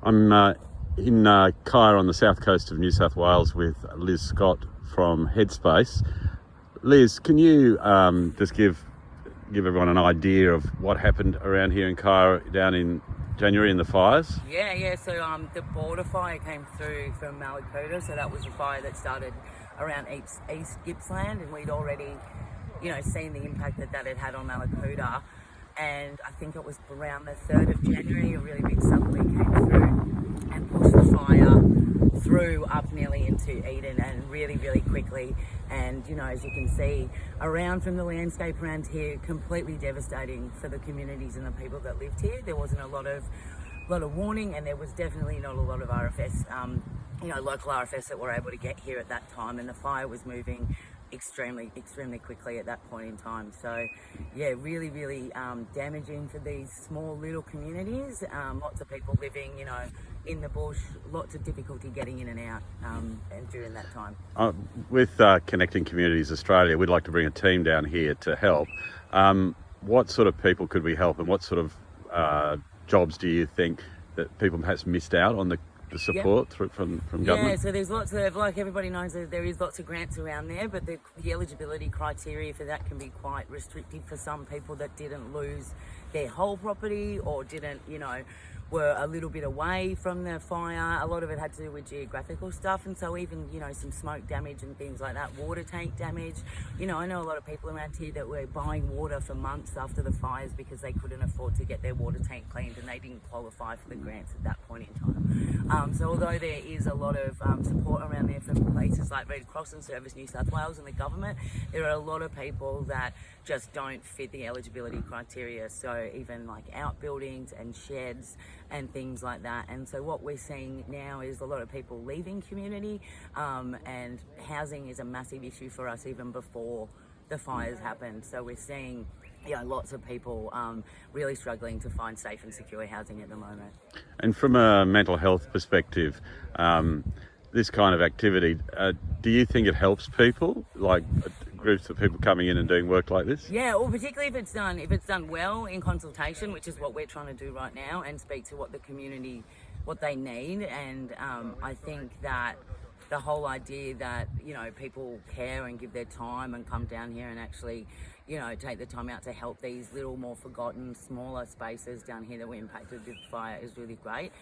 I'm in Shire on the south coast of New South Wales with Liz Scott from HeadSpace. Liz, can you just give everyone an idea of what happened around here in Shire down in January in the fires? Yeah. So the border fire came through from Malakoda. So that was the fire that started around East Gippsland, and we'd already, seen the impact that it had on Malakoda. And I think it was around the 3rd of January, a really big southerly came through and pushed the fire through up nearly into Eden, and really, really quickly. And, as you can see around from the landscape around here, completely devastating for the communities and the people that lived here. There wasn't a lot of warning, and there was definitely not a lot of RFS, local RFS that were able to get here at that time. And the fire was moving extremely quickly at that point in time. So yeah, really damaging for these small little communities. Lots of people living in the bush, lots of difficulty getting in and out and during that time. With Connecting Communities Australia, we'd like to bring a team down here to help. What sort of people could we help, and what sort of jobs do you think that people perhaps missed out on the support from government? Yeah, so there's lots of, like everybody knows, there is lots of grants around there, but the eligibility criteria for that can be quite restrictive for some people that didn't lose their whole property or didn't, were a little bit away from the fire. A lot of it had to do with geographical stuff, and so even, some smoke damage and things like that, water tank damage. I know a lot of people around here that were buying water for months after the fires because they couldn't afford to get their water tank cleaned, and they didn't qualify for the grants at that point in time. So although there is a lot of support around there from places like Red Cross and Service New South Wales and the government, there are a lot of people that just don't fit the eligibility criteria. So even like outbuildings and sheds and things like that. And so what we're seeing now is a lot of people leaving community, and housing is a massive issue for us even before the fires happened. So we're seeing lots of people really struggling to find safe and secure housing at the moment. And from a mental health perspective, this kind of activity, do you think it helps people, like groups of people coming in and doing work like this? Yeah, well, particularly if it's done well in consultation, which is what we're trying to do right now, and speak to what the community, what they need. And I think that the whole idea that people care and give their time and come down here and actually take the time out to help these little more forgotten smaller spaces down here that were impacted with fire is really great.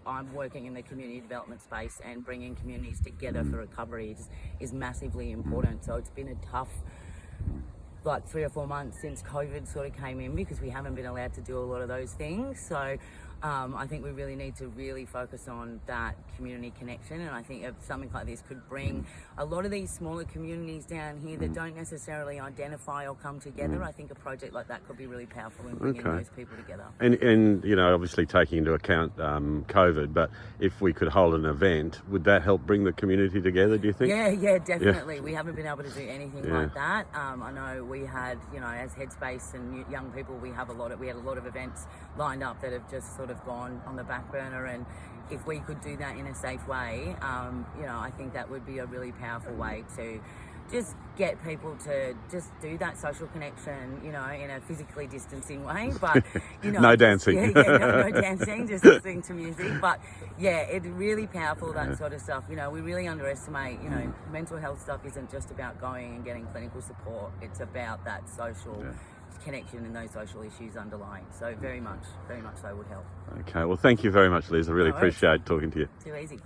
I'm working in the community development space, and bringing communities together for recovery is massively important. So it's been a tough 3 or 4 months since COVID sort of came in, because we haven't been allowed to do a lot of those things. So I think we really need to really focus on that community connection, and I think something like this could bring a lot of these smaller communities down here that don't necessarily identify or come together. I think a project like that could be really powerful in bringing those people together. And obviously taking into account COVID, but if we could hold an event, would that help bring the community together, do you think? Yeah, definitely. We haven't been able to do anything like that. I know we had, as HeadSpace and young people, we had a lot of events lined up that have just sort of gone on the back burner, and if we could do that in a safe way, I think that would be a really powerful way to just get people to just do that social connection, in a physically distancing way, but no dancing. No dancing, just listening to music. But yeah, it's really powerful, that sort of stuff. We really underestimate, mental health stuff isn't just about going and getting clinical support. It's about that social connection and those social issues underlying. So very much so would help. Okay, well, thank you very much, Liz. I really appreciate talking to you. Too easy.